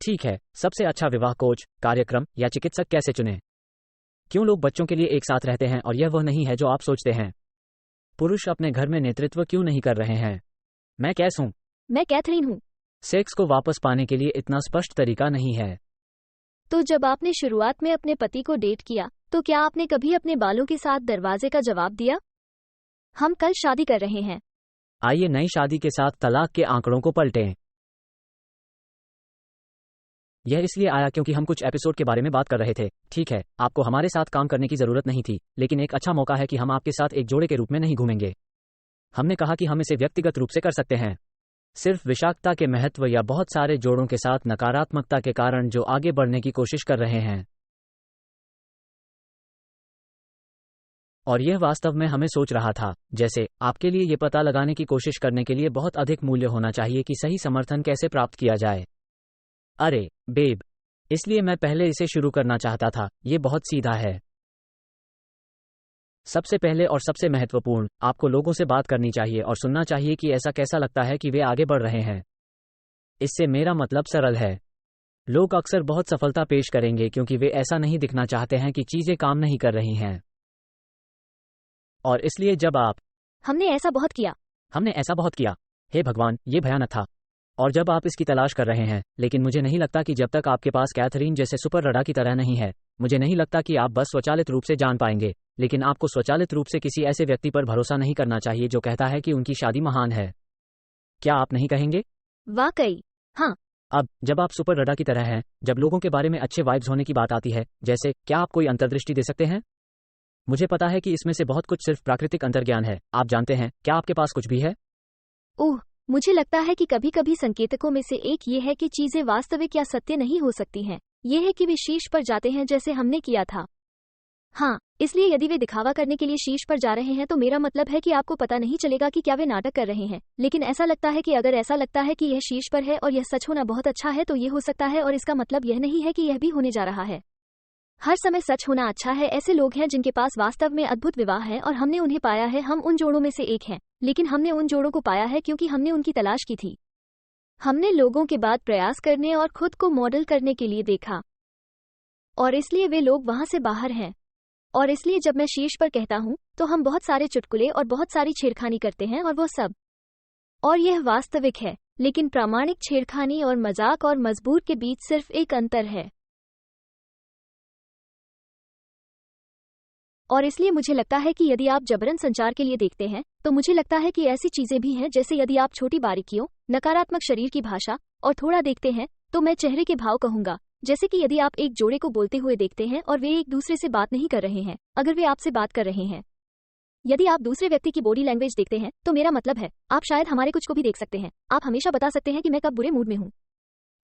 ठीक है, सबसे अच्छा विवाह कोच, कार्यक्रम या चिकित्सक कैसे चुनें? क्यों लोग बच्चों के लिए एक साथ रहते हैं और यह वह नहीं है जो आप सोचते हैं? पुरुष अपने घर में नेतृत्व क्यों नहीं कर रहे हैं? मैं कैस हूँ। मैं कैथरीन हूँ। सेक्स को वापस पाने के लिए इतना स्पष्ट तरीका नहीं है। तो जब आपने शुरुआत में अपने पति को डेट किया, तो क्या आपने कभी अपने बालों के साथ दरवाजे का जवाब दिया? हम कल शादी कर रहे हैं। आइए नई शादी के साथ तलाक के आंकड़ों को पलटें। यह इसलिए आया क्योंकि हम कुछ एपिसोड के बारे में बात कर रहे थे। ठीक है, आपको हमारे साथ काम करने की जरूरत नहीं थी, लेकिन एक अच्छा मौका है कि हम आपके साथ एक जोड़े के रूप में नहीं घूमेंगे। हमने कहा कि हम इसे व्यक्तिगत रूप से कर सकते हैं। सिर्फ विषाक्तता के महत्व या बहुत सारे जोड़ों के साथ नकारात्मकता के कारण जो आगे बढ़ने की कोशिश कर रहे हैं। और यह वास्तव में हमें सोच रहा था, जैसे आपके लिए यह पता लगाने की कोशिश करने के लिए बहुत अधिक मूल्य होना चाहिए कि सही समर्थन कैसे प्राप्त किया जाए। अरे बेब, इसलिए मैं पहले इसे शुरू करना चाहता था। यह बहुत सीधा है। सबसे पहले और सबसे महत्वपूर्ण, आपको लोगों से बात करनी चाहिए और सुनना चाहिए कि ऐसा कैसा लगता है कि वे आगे बढ़ रहे हैं। इससे मेरा मतलब सरल है। लोग अक्सर बहुत सफलता पेश करेंगे क्योंकि वे ऐसा नहीं दिखना चाहते हैं कि चीजें काम नहीं कर रही हैं। और इसलिए जब आप हमने ऐसा बहुत किया, हे भगवान, ये भयानक था। और जब आप इसकी तलाश कर रहे हैं, लेकिन मुझे नहीं लगता कि जब तक आपके पास कैथरीन जैसे सुपर रडा की तरह नहीं है, मुझे नहीं लगता कि आप बस स्वचालित रूप से जान पाएंगे। लेकिन आपको स्वचालित रूप से किसी ऐसे व्यक्ति पर भरोसा नहीं करना चाहिए जो कहता है कि उनकी शादी महान है। क्या आप नहीं कहेंगे? वाकई, हाँ। अब जब आप सुपर रडा की तरह हैं, जब लोगों के बारे में अच्छे वाइब्स होने की बात आती है, जैसे क्या आप कोई अंतर्दृष्टि दे सकते हैं? मुझे पता है कि इसमें से बहुत कुछ सिर्फ प्राकृतिक अंतर्ज्ञान है। आप जानते हैं, क्या आपके पास कुछ भी है? ओह, मुझे लगता है कि कभी कभी संकेतकों में से एक ये है कि चीजें वास्तविक या सत्य नहीं हो सकती हैं। ये है कि वे शीर्ष पर जाते हैं जैसे हमने किया था। हाँ, इसलिए यदि वे दिखावा करने के लिए शीर्ष पर जा रहे हैं तो मेरा मतलब है कि आपको पता नहीं चलेगा कि क्या वे नाटक कर रहे हैं। लेकिन ऐसा लगता है कि अगर ऐसा लगता है कि यह शीर्ष पर है और यह सच होना बहुत अच्छा है तो ये हो सकता है, और इसका मतलब यह नहीं है कि यह भी होने जा रहा है। हर समय सच होना अच्छा है। ऐसे लोग हैं जिनके पास वास्तव में अद्भुत विवाह है और हमने उन्हें पाया है। हम उन जोड़ों में से एक हैं, लेकिन हमने उन जोड़ों को पाया है क्योंकि हमने उनकी तलाश की थी। हमने लोगों के बाद प्रयास करने और खुद को मॉडल करने के लिए देखा, और इसलिए वे लोग वहां से बाहर हैं। और इसलिए जब मैं शीर्ष पर कहता हूं तो हम बहुत सारे चुटकुले और बहुत सारी छेड़खानी करते हैं और वो सब, और यह वास्तविक है। लेकिन प्रामाणिक छेड़खानी और मजाक और मजबूर के बीच सिर्फ एक अंतर है। और इसलिए मुझे लगता है कि यदि आप जबरन संचार के लिए देखते हैं तो मुझे लगता है कि ऐसी चीजें भी हैं, जैसे यदि आप छोटी बारीकियों, नकारात्मक शरीर की भाषा और थोड़ा देखते हैं तो मैं चेहरे के भाव कहूंगा। जैसे कि यदि आप एक जोड़े को बोलते हुए देखते हैं और वे एक दूसरे से बात नहीं कर रहे हैं, अगर वे आपसे बात कर रहे हैं। यदि आप दूसरे व्यक्ति की बॉडी लैंग्वेज देखते हैं तो मेरा मतलब है, आप शायद हमारे कुछ को भी देख सकते हैं। आप हमेशा बता सकते हैं कि मैं कब बुरे मूड में हूँ।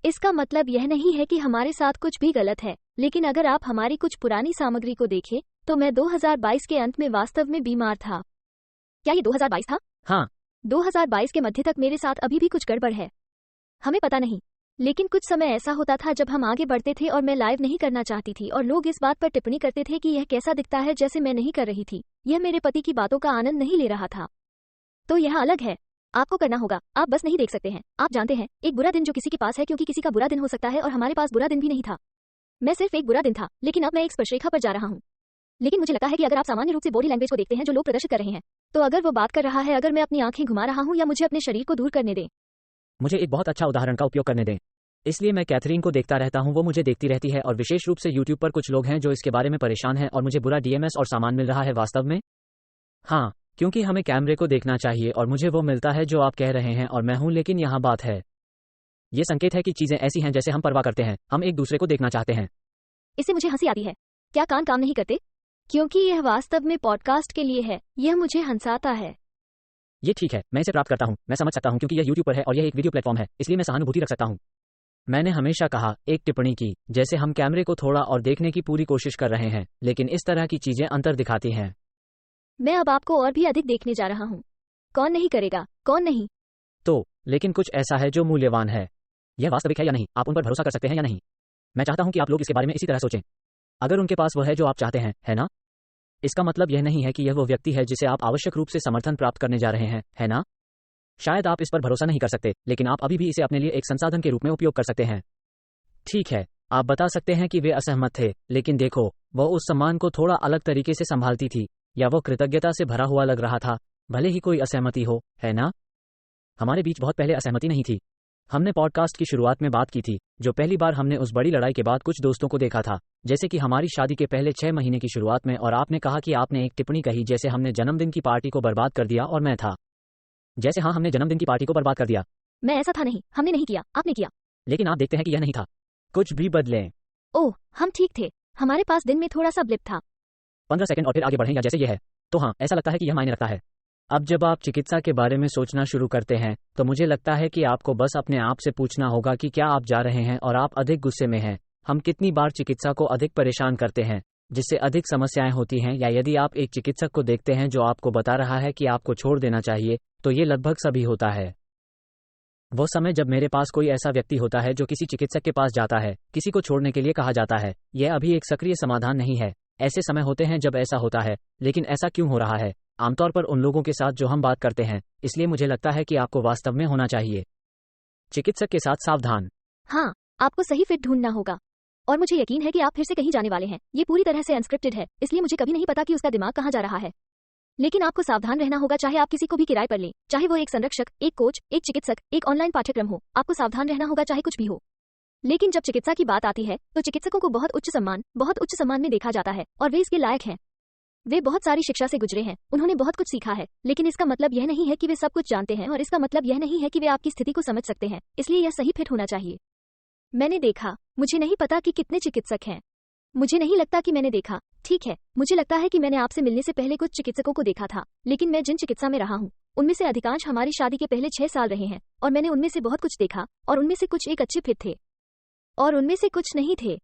इसका मतलब यह नहीं है कि हमारे साथ कुछ भी गलत है, लेकिन अगर आप हमारी कुछ पुरानी सामग्री को देखें तो मैं 2022 के अंत में वास्तव में बीमार था। क्या ये 2022 था? हाँ। 2022 के मध्य तक मेरे साथ अभी भी कुछ गड़बड़ है। हमें पता नहीं, लेकिन कुछ समय ऐसा होता था जब हम आगे बढ़ते थे और मैं लाइव नहीं करना चाहती थी और लोग इस बात पर टिप्पणी करते थे कि यह कैसा दिखता है, जैसे मैं नहीं कर रही थी। यह मेरे पति की बातों का आनंद नहीं ले रहा था। तो यह अलग है। आपको करना होगा, आप बस नहीं देख सकते हैं। आप जानते हैं, एक बुरा दिन जो किसी के पास है, क्योंकि किसी का बुरा दिन हो सकता है और हमारे पास बुरा दिन भी नहीं था। मैं सिर्फ एक बुरा दिन था, लेकिन अब मैं एक स्पर्शरेखा पर जा रहा हूँ। लेकिन मुझे लगता है कि अगर आप सामान्य रूप से बॉडी लैंग्वेज को देखते हैं जो लोग प्रदर्शित कर रहे हैं, तो अगर वो बात कर रहा है, अगर मैं अपनी आंखें घुमा रहा हूं या मुझे अपने शरीर को दूर करने दें। मुझे एक बहुत अच्छा उदाहरण का उपयोग करने दें। इसलिए मैं कैथरीन को देखता रहता हूं, वो मुझे देखती रहती है, और विशेष रूप से यूट्यूब पर कुछ लोग हैं जो इसके बारे में परेशान हैं और मुझे बुरा डीएमएस और सामान मिल रहा है। वास्तव में हाँ, क्योंकि हमें कैमरे को देखना चाहिए और मुझे वो मिलता है जो आप कह रहे हैं और मैं हूं। लेकिन यहाँ बात है, ये संकेत है कि चीजें ऐसी हैं जैसे हम परवाह करते हैं। हम एक दूसरे को देखना चाहते हैं। इससे मुझे हंसी आती है। क्या कान काम नहीं करते? क्योंकि यह वास्तव में पॉडकास्ट के लिए है। यह मुझे हंसाता है। ये ठीक है, मैं इसे प्राप्त करता हूं। मैं समझ सकता हूं क्योंकि यह यूट्यूब पर है और यह एक वीडियो प्लेटफॉर्म है, इसलिए मैं सहानुभूति रख सकता हूं। मैंने हमेशा कहा, एक टिप्पणी की, जैसे हम कैमरे को थोड़ा और देखने की पूरी कोशिश कर रहे हैं, लेकिन इस तरह की चीजें अंतर दिखाती हैं। मैं अब आपको और भी अधिक देखने जा रहा हूं। कौन नहीं करेगा? कौन नहीं? तो लेकिन कुछ ऐसा है जो मूल्यवान है। यह वास्तविक है या नहीं? आप उन पर भरोसा कर सकते हैं या नहीं? मैं चाहता हूं कि आप लोग इसके बारे में इसी तरह सोचें। अगर उनके पास वह है जो आप चाहते हैं, है ना? इसका मतलब यह नहीं है कि यह वो व्यक्ति है जिसे आप आवश्यक रूप से समर्थन प्राप्त करने जा रहे हैं, है ना? शायद आप इस पर भरोसा नहीं कर सकते, लेकिन आप अभी भी इसे अपने लिए एक संसाधन के रूप में उपयोग कर सकते हैं। ठीक है, आप बता सकते हैं कि वे असहमत थे, लेकिन देखो, वह उस सम्मान को थोड़ा अलग तरीके से संभालती थी, या वो कृतज्ञता से भरा हुआ लग रहा था, भले ही कोई असहमति हो, है ना? हमारे बीच बहुत पहले असहमति नहीं थी। हमने पॉडकास्ट की शुरुआत में बात की थी, जो पहली बार हमने उस बड़ी लड़ाई के बाद कुछ दोस्तों को देखा था, जैसे कि हमारी शादी के पहले 6 महीने की शुरुआत में, और आपने कहा कि आपने एक टिप्पणी कही जैसे हमने जन्मदिन की पार्टी को बर्बाद कर दिया, और मैं था जैसे हाँ, हमने जन्मदिन की पार्टी को बर्बाद कर दिया। मैं ऐसा था नहीं, हमने नहीं किया, आपने किया। लेकिन आप देखते हैं कि यह नहीं था। कुछ भी बदलें। ओह, हम ठीक थे, हमारे पास दिन में थोड़ा सा ब्लिप था। 15 सेकंड और फिर आगे बढ़ें, या जैसे ये है। तो हाँ, ऐसा लगता है कि यह मायने रखता है। अब जब आप चिकित्सा के बारे में सोचना शुरू करते हैं, तो मुझे लगता है कि आपको बस अपने आप से पूछना होगा कि क्या आप जा रहे हैं और आप अधिक गुस्से में हैं। हम कितनी बार चिकित्सा को अधिक परेशान करते हैं, जिससे अधिक समस्याएं होती हैं, या यदि आप एक चिकित्सक को देखते हैं जो आपको बता रहा है कि आपको छोड़ देना चाहिए, तो ये लगभग सभी होता है। वो समय जब मेरे पास कोई ऐसा व्यक्ति होता है जो किसी चिकित्सक के पास जाता है, किसी को छोड़ने के लिए कहा जाता है, यह अभी एक सक्रिय समाधान नहीं है। ऐसे समय होते हैं जब ऐसा होता है, लेकिन ऐसा क्यों हो रहा है? आमतौर पर उन लोगों के साथ जो हम बात करते हैं, इसलिए मुझे लगता है कि आपको वास्तव में होना चाहिए। चिकित्सक के साथ सावधान। हाँ, आपको सही फिट ढूंढना होगा। और मुझे यकीन है कि आप फिर से कहीं जाने वाले हैं। ये पूरी तरह से अनस्क्रिप्टेड है, इसलिए मुझे कभी नहीं पता कि उसका दिमाग कहाँ जा रहा है। लेकिन आपको सावधान रहना होगा, चाहे आप किसी को भी किराए पर लें, चाहे वो एक संरक्षक, एक कोच, एक चिकित्सक, एक ऑनलाइन पाठ्यक्रम हो, आपको सावधान रहना होगा चाहे कुछ भी हो। लेकिन जब चिकित्सा की बात आती है, तो चिकित्सकों को बहुत उच्च सम्मान में देखा जाता है, और वे इसके लायक हैं। वे बहुत सारी शिक्षा से गुजरे हैं, उन्होंने बहुत कुछ सीखा है, लेकिन इसका मतलब यह नहीं है कि वे सब कुछ जानते हैं, और इसका मतलब यह नहीं है कि वे आपकी स्थिति को समझ सकते हैं, इसलिए यह सही फिट होना चाहिए। मैंने देखा, मुझे नहीं पता कि कितने चिकित्सक हैं। मुझे नहीं लगता कि मैंने देखा, ठीक है, मुझे लगता है कि मैंने आपसे मिलने से पहले कुछ चिकित्सकों को देखा था, लेकिन मैं जिन चिकित्सा में रहा हूँ, उनमें से अधिकांश हमारी शादी के पहले 6 साल रहे हैं, और मैंने उनमें से बहुत कुछ देखा, और उनमें से कुछ एक अच्छे फिट थे, और उनमें से कुछ नहीं थे।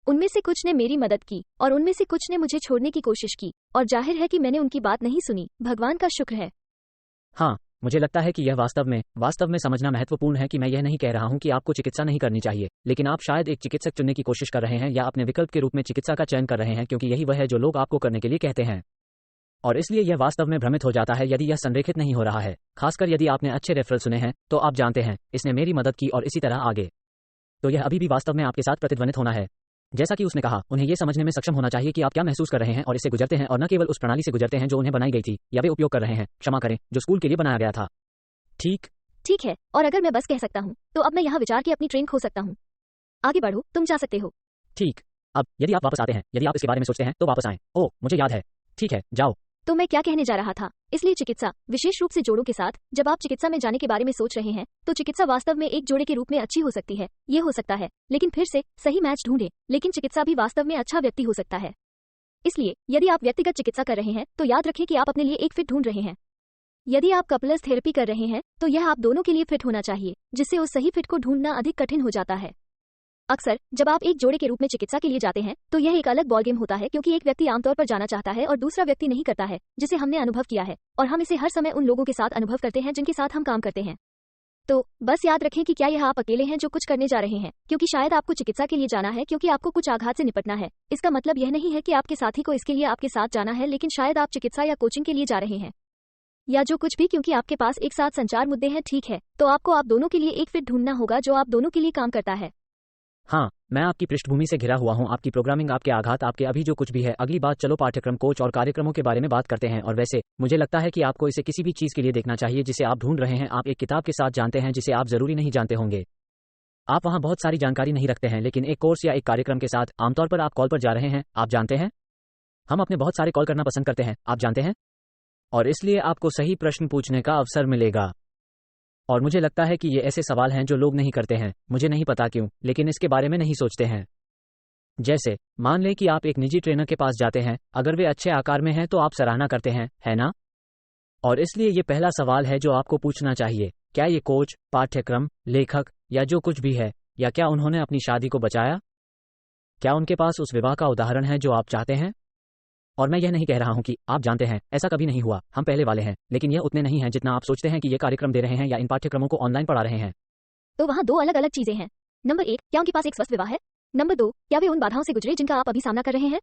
उनमें से कुछ ने मेरी मदद की, और उनमें से कुछ ने मुझे छोड़ने की कोशिश की, और जाहिर है कि मैंने उनकी बात नहीं सुनी, भगवान का शुक्र है। हाँ, मुझे लगता है कि यह वास्तव में समझना महत्वपूर्ण है कि मैं यह नहीं कह रहा हूं कि आपको चिकित्सा नहीं करनी चाहिए, लेकिन आप शायद एक चिकित्सक चुनने की कोशिश कर रहे हैं, या अपने विकल्प के रूप में चिकित्सा का चयन कर रहे हैं, क्योंकि यही वह है जो लोग आपको करने के लिए कहते हैं। और इसलिए यह वास्तव में भ्रमित हो जाता है यदि यह संरेखित नहीं हो रहा है, खासकर यदि आपने अच्छे रेफरल सुने हैं, तो आप जानते हैं, इसने मेरी मदद की, और इसी तरह आगे। तो यह अभी भी वास्तव में आपके साथ प्रतिध्वनित होना है। जैसा कि उसने कहा, उन्हें यह समझने में सक्षम होना चाहिए कि आप क्या महसूस कर रहे हैं और इससे गुजरते हैं, और न केवल उस प्रणाली से गुजरते हैं जो उन्हें बनाई गई थी, या वे उपयोग कर रहे हैं, क्षमा करें, जो स्कूल के लिए बनाया गया था। ठीक है, और अगर मैं बस कह सकता हूँ, तो अब मैं यहाँ विचार की अपनी ट्रेन खो सकता हूँ। आगे बढ़ो, तुम जा सकते हो। ठीक। अब यदि आप वापस आते हैं, यदि आप इसके बारे में सोचते हैं, तो वापस आएं। ओह, मुझे याद है। ठीक है, जाओ। तो मैं क्या कहने जा रहा था, इसलिए चिकित्सा, विशेष रूप से जोड़ों के साथ, जब आप चिकित्सा में जाने के बारे में सोच रहे हैं, तो चिकित्सा वास्तव में एक जोड़े के रूप में अच्छी हो सकती है, ये हो सकता है, लेकिन फिर से सही मैच ढूंढें, लेकिन चिकित्सा भी वास्तव में अच्छा व्यक्ति हो सकता है। इसलिए यदि आप व्यक्तिगत चिकित्सा कर रहे हैं, तो याद रखें कि आप अपने लिए एक फिट ढूंढ रहे हैं। यदि आप कपल्स थेरेपी कर रहे हैं, तो यह आप दोनों के लिए फिट होना चाहिए, जिससे उस सही फिट को ढूंढना अधिक कठिन हो जाता है। अक्सर जब आप एक जोड़े के रूप में चिकित्सा के लिए जाते हैं, तो यह एक अलग बॉल गेम होता है, क्योंकि एक व्यक्ति आमतौर पर जाना चाहता है और दूसरा व्यक्ति नहीं करता है, जिसे हमने अनुभव किया है, और हम इसे हर समय उन लोगों के साथ अनुभव करते हैं जिनके साथ हम काम करते हैं। तो बस याद रखें कि क्या यह आप अकेले हैं जो कुछ करने जा रहे हैं, क्योंकि शायद आपको चिकित्सा के लिए जाना है क्योंकि आपको कुछ आघात से निपटना है। इसका मतलब यह नहीं है कि आपके साथी को इसके लिए आपके साथ जाना है, लेकिन शायद आप चिकित्सा या कोचिंग के लिए जा रहे हैं, या जो कुछ भी, क्योंकि आपके पास एक साथ संचार मुद्दे हैं, ठीक है। तो आपको आप दोनों के लिए एक फिट ढूंढना होगा जो आप दोनों के लिए काम करता है। हाँ, मैं आपकी पृष्ठभूमि से घिरा हुआ हूँ, आपकी प्रोग्रामिंग, आपके आघात, आपके अभी जो कुछ भी है। अगली बात, चलो पाठ्यक्रम, कोच और कार्यक्रमों के बारे में बात करते हैं। और वैसे मुझे लगता है कि आपको इसे किसी भी चीज़ के लिए देखना चाहिए जिसे आप ढूंढ रहे हैं। आप एक किताब के साथ जानते हैं जिसे आप जरूरी नहीं जानते होंगे। आप वहाँ बहुत सारी जानकारी नहीं रखते हैं, लेकिन एक कोर्स या एक कार्यक्रम के साथ, आमतौर पर आप कॉल पर जा रहे हैं, आप जानते हैं, हम अपने बहुत सारे कॉल करना पसंद करते हैं, आप जानते हैं, और इसलिए आपको सही प्रश्न पूछने का अवसर मिलेगा। और मुझे लगता है कि ये ऐसे सवाल हैं जो लोग नहीं करते हैं, मुझे नहीं पता क्यों, लेकिन इसके बारे में नहीं सोचते हैं। जैसे मान लें कि आप एक निजी ट्रेनर के पास जाते हैं, अगर वे अच्छे आकार में हैं तो आप सराहना करते हैं, है ना? और इसलिए ये पहला सवाल है जो आपको पूछना चाहिए, क्या ये कोच, पाठ्यक्रम, लेखक या जो कुछ भी है, या क्या उन्होंने अपनी शादी को बचाया? क्या उनके पास उस विवाह का उदाहरण है जो आप चाहते हैं? और मैं यह नहीं कह रहा हूं कि आप जानते हैं, ऐसा कभी नहीं हुआ, हम पहले वाले हैं, लेकिन यह उतने नहीं है जितना आप सोचते हैं कि ये कार्यक्रम दे रहे हैं या इन पाठ्यक्रमों को ऑनलाइन पढ़ा रहे हैं। तो वहाँ 2 अलग अलग चीजें हैं। नंबर 1, क्या उनके पास एक स्वस्थ विवाह है? नंबर 2, क्या वे उन बाधाओं से गुजरे जिनका आप अभी सामना कर रहे हैं?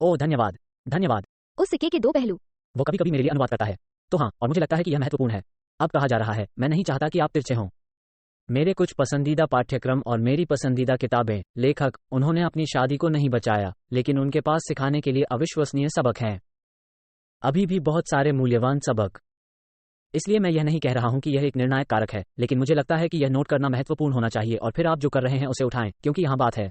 ओह, धन्यवाद धन्यवाद। उस सिक्के के 2 पहलू। वो कभी कभी मेरे लिए अनुवाद करता है। तो हाँ, और मुझे लगता है कि यह महत्वपूर्ण है। अब कहा जा रहा है, मैं नहीं चाहता कि आप तिरछे हों। मेरे कुछ पसंदीदा पाठ्यक्रम और मेरी पसंदीदा किताबें, लेखक, उन्होंने अपनी शादी को नहीं बचाया, लेकिन उनके पास सिखाने के लिए अविश्वसनीय सबक हैं। अभी भी बहुत सारे मूल्यवान सबक। इसलिए मैं यह नहीं कह रहा हूं कि यह एक निर्णायक कारक है, लेकिन मुझे लगता है कि यह नोट करना महत्वपूर्ण होना चाहिए और फिर आप जो कर रहे हैं उसे उठाएं, क्योंकि यहाँ बात है।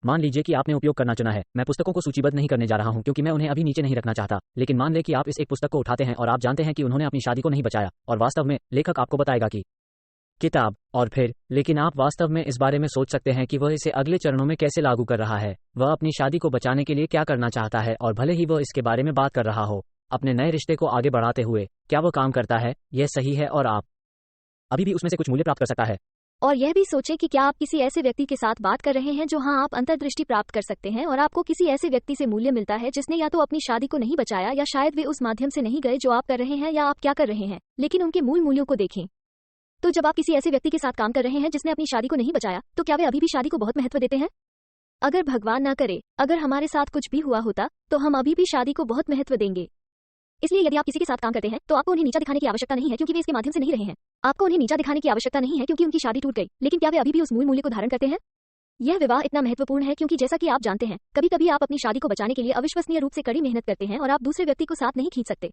मान लीजिए कि आपने उपयोग करना चुना है। मैं पुस्तकों को सूचीबद्ध नहीं करने जा रहा हूं क्योंकि मैं उन्हें अभी नीचे नहीं रखना चाहता, लेकिन मान लें कि आप इस एक पुस्तक को उठाते हैं और आप जानते हैं कि उन्होंने अपनी शादी को नहीं बचाया, और वास्तव में लेखक आपको बताएगा कि किताब, और फिर लेकिन आप वास्तव में इस बारे में सोच सकते हैं कि वह इसे अगले चरणों में कैसे लागू कर रहा है, वह अपनी शादी को बचाने के लिए क्या करना चाहता है, और भले ही वह इसके बारे में बात कर रहा हो अपने नए रिश्ते को आगे बढ़ाते हुए, क्या वह काम करता है, यह सही है, और आप अभी भी उसमें से कुछ मूल्य प्राप्त कर सकता है। और यह भी सोचें कि क्या आप किसी ऐसे व्यक्ति के साथ बात कर रहे हैं जो हाँ आप अंतर्दृष्टि प्राप्त कर सकते हैं और आपको किसी ऐसे व्यक्ति से मूल्य मिलता है जिसने या तो अपनी शादी को नहीं बचाया या शायद वे उस माध्यम से नहीं गए जो आप कर रहे हैं या आप क्या कर रहे हैं, लेकिन उनके मूल मूल्यों को देखें। तो जब आप किसी ऐसे व्यक्ति के साथ काम कर रहे हैं जिसने अपनी शादी को नहीं बचाया, तो क्या वे अभी भी शादी को बहुत महत्व देते हैं? अगर भगवान न करे, अगर हमारे साथ कुछ भी हुआ होता, तो हम अभी भी शादी को बहुत महत्व देंगे। इसलिए यदि आप किसी के साथ काम करते हैं तो आपको उन्हें नीचा दिखाने की आवश्यकता नहीं है क्योंकि वे इसके माध्यम से नहीं रहे हैं। आपको उन्हें नीचा दिखाने की आवश्यकता नहीं है क्योंकि उनकी शादी टूट गई, लेकिन क्या वे अभी भी उस मूल मूल्य को धारण करते हैं? यह विवाह इतना महत्वपूर्ण है क्योंकि जैसा कि आप जानते हैं, कभी कभी आप अपनी शादी को बचाने के लिए अविश्वसनीय रूप से कड़ी मेहनत करते हैं और आप दूसरे व्यक्ति को साथ नहीं खींच सकते।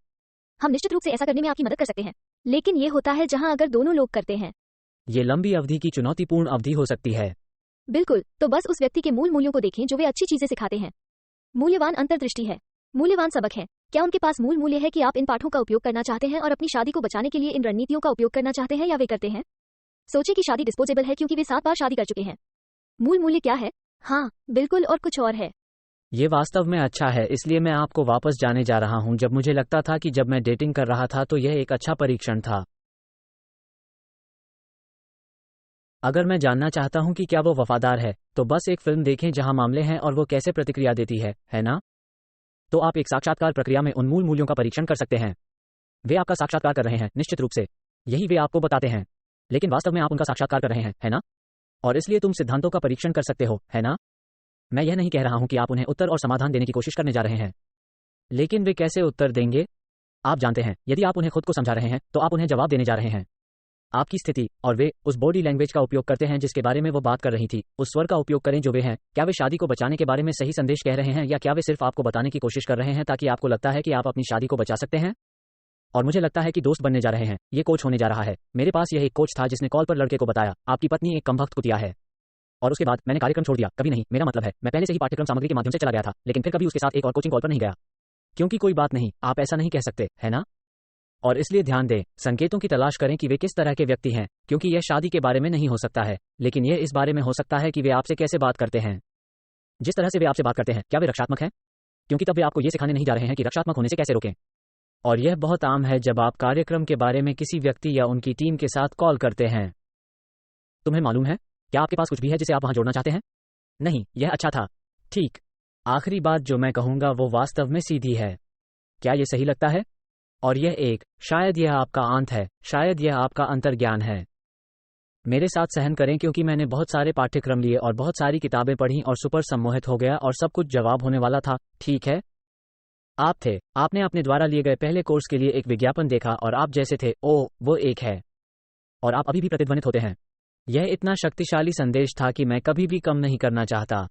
हम निश्चित रूप से ऐसा करने में आपकी मदद कर सकते हैं, लेकिन ये होता है जहां अगर दोनों लोग करते हैं। ये लंबी अवधि की चुनौतीपूर्ण अवधि हो सकती है। बिल्कुल, तो बस उस व्यक्ति के मूल मूल्यों को देखें जो वे अच्छी चीजें सिखाते हैं। मूल्यवान अंतर्दृष्टि है, मूल्यवान सबक है। क्या उनके पास मूल मूल्य है कि आप इन पाठों का उपयोग करना चाहते हैं और अपनी शादी को बचाने के लिए इन रणनीतियों का उपयोग करना चाहते हैं, या वे करते हैं? सोचें कि शादी डिस्पोजेबल है क्योंकि वे 7 बार शादी कर चुके हैं। मूल मूल्य क्या है? हाँ बिल्कुल, और कुछ और है। ये वास्तव में अच्छा है, इसलिए मैं आपको वापस जाने जा रहा हूं जब मुझे लगता था कि जब मैं डेटिंग कर रहा था तो यह एक अच्छा परीक्षण था। अगर मैं जानना चाहता हूं कि क्या वो वफादार है, तो बस एक फिल्म देखें जहां मामले हैं और वो कैसे प्रतिक्रिया देती है ना? तो आप एक साक्षात्कार प्रक्रिया में उन मूल मूल्यों का परीक्षण कर सकते हैं। वे आपका साक्षात्कार कर रहे हैं, निश्चित रूप से यही वे आपको बताते हैं, लेकिन वास्तव में आप उनका साक्षात्कार कर रहे हैं, है ना? और इसलिए तुम सिद्धांतों का परीक्षण कर सकते हो, है ना? मैं यह नहीं कह रहा हूं कि आप उन्हें उत्तर और समाधान देने की कोशिश करने जा रहे हैं, लेकिन वे कैसे उत्तर देंगे? आप जानते हैं, यदि आप उन्हें खुद को समझा रहे हैं तो आप उन्हें जवाब देने जा रहे हैं। आपकी स्थिति, और वे उस बॉडी लैंग्वेज का उपयोग करते हैं जिसके बारे में वो बात कर रही थी, उस स्वर का उपयोग करें जो वे हैं। क्या वे शादी को बचाने के बारे में सही संदेश कह रहे हैं, या क्या वे सिर्फ आपको बताने की कोशिश कर रहे हैं ताकि आपको लगता है कि आप अपनी शादी को बचा सकते हैं? और मुझे लगता है कि दोस्त बनने जा रहे हैं, ये कोच होने जा रहा है। मेरे पास यह एक कोच था जिसने कॉल पर लड़के को बताया, आपकी पत्नी एक कमबख्त कुतिया है। और उसके बाद मैंने कार्यक्रम छोड़ दिया। कभी नहीं, मेरा मतलब है मैं पहले से ही पाठ्यक्रम सामग्री के माध्यम से चला गया था, लेकिन फिर कभी उसके साथ एक और कोचिंग कॉल पर नहीं गया, क्योंकि कोई बात नहीं, आप ऐसा नहीं कह सकते, है ना? और इसलिए ध्यान दें, संकेतों की तलाश करें कि वे किस तरह के व्यक्ति हैं, क्योंकि यह शादी के बारे में नहीं हो सकता है, लेकिन यह इस बारे में हो सकता है कि वे आपसे कैसे बात करते हैं। जिस तरह से वे आपसे बात करते हैं, क्या वे रक्षात्मक हैं? क्योंकि तब वे आपको यह सिखाने नहीं जा रहे हैं कि रक्षात्मक होने से कैसे रोकें। और यह बहुत आम है जब आप कार्यक्रम के बारे में किसी व्यक्ति या उनकी टीम के साथ कॉल करते हैं। तुम्हें मालूम है, क्या आपके पास कुछ भी है जिसे आप वहां जोड़ना चाहते हैं? नहीं, यह अच्छा था। ठीक। आखिरी बात जो मैं कहूंगा वो वास्तव में सीधी है। क्या यह सही लगता है? और यह शायद यह आपका अंत है, शायद यह आपका अंतर्ज्ञान है। मेरे साथ सहन करें क्योंकि मैंने बहुत सारे पाठ्यक्रम लिए और बहुत सारी किताबें पढ़ी और सुपर सम्मोहित हो गया और सब कुछ जवाब होने वाला था, ठीक है? आपने अपने द्वारा लिए गए पहले कोर्स के लिए एक विज्ञापन देखा और आप जैसे थे, ओह वो एक है, और आप अभी भी प्रतिध्वनित होते हैं। यह इतना शक्तिशाली संदेश था कि मैं कभी भी कम नहीं करना चाहता।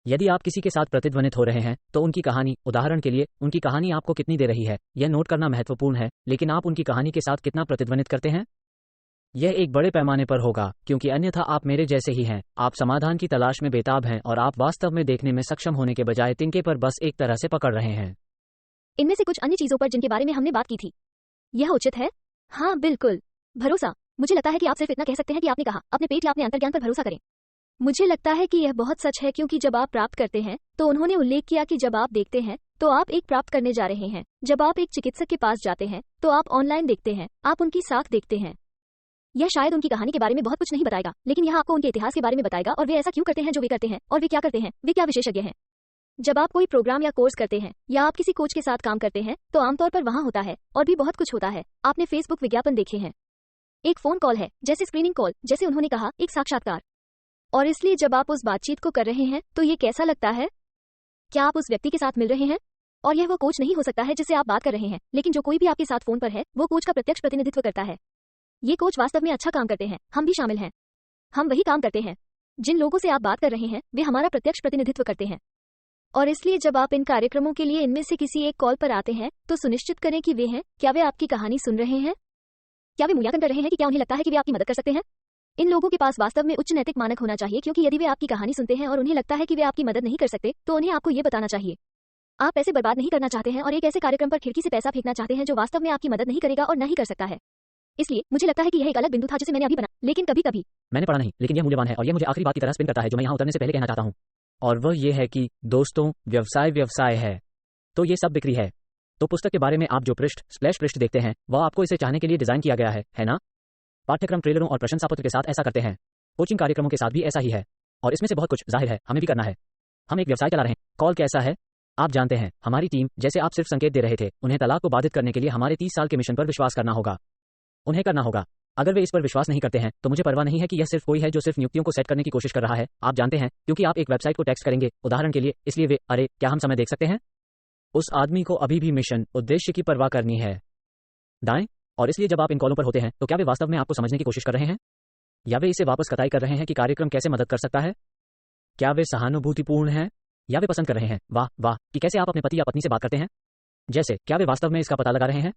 यदि आप किसी के साथ प्रतिध्वनित हो रहे हैं तो उनकी कहानी, उदाहरण के लिए उनकी कहानी आपको कितनी दे रही है, यह नोट करना महत्वपूर्ण है, लेकिन आप उनकी कहानी के साथ कितना प्रतिध्वनित करते हैं? यह एक बड़े पैमाने पर होगा, क्योंकि अन्यथा आप मेरे जैसे ही हैं, आप समाधान की तलाश में बेताब हैं और आप वास्तव में देखने में सक्षम होने के बजाय तिनके पर बस एक तरह से पकड़ रहे हैं। इनमें से कुछ अन्य चीजों पर जिनके बारे में हमने बात की थी, यह उचित है? हाँ बिल्कुल। भरोसा, मुझे लगता है कि आप सिर्फ इतना कह सकते हैं कि आपने कहा, अपने पेट या अपने अंतर्ज्ञान पर भरोसा करें। मुझे लगता है कि यह बहुत सच है क्योंकि जब आप प्राप्त करते हैं तो उन्होंने उल्लेख किया कि जब आप देखते हैं तो आप एक प्राप्त करने जा रहे हैं। जब आप एक चिकित्सक के पास जाते हैं तो आप ऑनलाइन देखते हैं, आप उनकी साख देखते हैं। यह शायद उनकी कहानी के बारे में बहुत कुछ नहीं बताएगा, लेकिन यह आपको उनके इतिहास के बारे में बताएगा और वे ऐसा क्यों करते हैं जो वे करते हैं, और वे क्या करते हैं, वे क्या विशेषज्ञ हैं। जब आप कोई प्रोग्राम या कोर्स करते हैं या आप किसी कोच के साथ काम करते हैं तो आमतौर पर वहां होता है और भी बहुत कुछ होता है। आपने फेसबुक विज्ञापन देखे हैं, एक फोन कॉल है जैसे स्क्रीनिंग कॉल, जैसे उन्होंने कहा, एक साक्षात्कार। और इसलिए जब आप उस बातचीत को कर रहे हैं तो ये कैसा लगता है? क्या आप उस व्यक्ति के साथ मिल रहे हैं? और यह वो कोच नहीं हो सकता है जिससे आप बात कर रहे हैं, लेकिन जो कोई भी आपके साथ फोन पर है वो कोच का प्रत्यक्ष प्रतिनिधित्व करता है। ये कोच वास्तव में अच्छा काम करते हैं, हम भी शामिल हैं। हम वही काम करते हैं। जिन लोगों से आप बात कर रहे हैं वे हमारा प्रत्यक्ष प्रतिनिधित्व करते हैं, और इसलिए जब आप इन कार्यक्रमों के लिए इनमें से किसी एक कॉल पर आते हैं तो सुनिश्चित करें कि वे हैं, क्या वे आपकी कहानी सुन रहे हैं, क्या वे मूल्यांकन कर रहे हैं कि क्या उन्हें लगता है कि वे आपकी मदद कर सकते हैं। इन लोगों के पास वास्तव में उच्च नैतिक मानक होना चाहिए, क्योंकि यदि वे आपकी कहानी सुनते हैं और उन्हें लगता है कि वे आपकी मदद नहीं कर सकते तो उन्हें आपको ये बताना चाहिए। आप पैसे बर्बाद नहीं करना चाहते हैं और एक ऐसे कार्यक्रम पर खिड़की से पैसा फेंकना चाहते हैं जो वास्तव में आपकी मदद नहीं करेगा और न ही कर सकता है। इसलिए मुझे लगता है कि यह एक अलग बिंदु था जिसे मैंने अभी बना, लेकिन कभी कभी मैंने पढ़ा नहीं, लेकिन यह मूल्यवान है और यह मुझे आखिरी बात की तरह स्पिन करता है जो मैं यहाँ उतरने से पहले कहना चाहता हूँ, और वह यह है कि दोस्तों, व्यवसाय है तो ये सब बिक्री है। तो पुस्तक के बारे में आप जो स्प्लैश पृष्ठ देखते हैं वह आपको इसे चाहने के लिए डिजाइन किया गया है ना? पाठ्यक्रम ट्रेलरों और प्रशंसापत्र के साथ ऐसा करते हैं, कोचिंग कार्यक्रमों के साथ भी ऐसा ही है, और इसमें से बहुत कुछ जाहिर है हमें भी करना है। हम एक व्यवसाय चला रहे हैं। कॉल कैसा है? आप जानते हैं, हमारी टीम, जैसे आप सिर्फ संकेत दे रहे थे, उन्हें तलाक को बाधित करने के लिए हमारे 30 साल के मिशन पर विश्वास करना होगा। उन्हें करना होगा। अगर वे इस पर विश्वास नहीं करते हैं तो मुझे परवाह नहीं है कि यह सिर्फ कोई है जो सिर्फ नियुक्तियों को सेट करने की कोशिश कर रहा है। आप जानते हैं, क्योंकि आप एक वेबसाइट को टेक्स्ट करेंगे उदाहरण के लिए, इसलिए वे, अरे क्या हम समय देख सकते हैं? उस आदमी को अभी भी मिशन उद्देश्य की परवाह करनी है, दाएं। और इसलिए जब आप इन कॉलों पर होते हैं तो क्या वे वास्तव में आपको समझने की कोशिश कर रहे हैं, या वे इसे वापस कताई कर रहे हैं कि कार्यक्रम कैसे मदद कर सकता है? क्या वे सहानुभूतिपूर्ण हैं, या वे पसंद कर रहे हैं वाह कि कैसे आप अपने पति या पत्नी से बात करते हैं? जैसे क्या वे वास्तव में इसका पता लगा रहे हैं?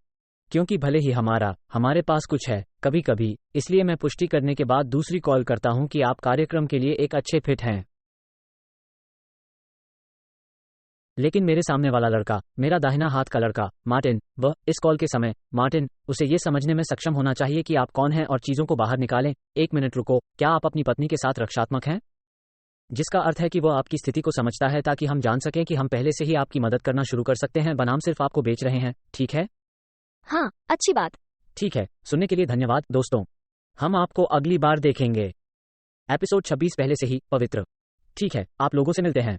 क्योंकि भले ही हमारे पास कुछ है कभी कभी, इसलिए मैं पुष्टि करने के बाद दूसरी कॉल करता हूं कि आप कार्यक्रम के लिए एक अच्छे फिट हैं। लेकिन मेरे सामने वाला लड़का, मेरा दाहिना हाथ का लड़का मार्टिन, वह इस कॉल के समय, मार्टिन, उसे ये समझने में सक्षम होना चाहिए कि आप कौन हैं और चीजों को बाहर निकालें। एक मिनट रुको, क्या आप अपनी पत्नी के साथ रक्षात्मक हैं? जिसका अर्थ है कि वह आपकी स्थिति को समझता है ताकि हम जान सकें कि हम पहले से ही आपकी मदद करना शुरू कर सकते हैं बनाम सिर्फ आपको बेच रहे हैं। ठीक है? हाँ, अच्छी बात। ठीक है, सुनने के लिए धन्यवाद दोस्तों। हम आपको अगली बार देखेंगे। एपिसोड 26 पहले से ही पवित्र। ठीक है, आप लोगों से मिलते हैं।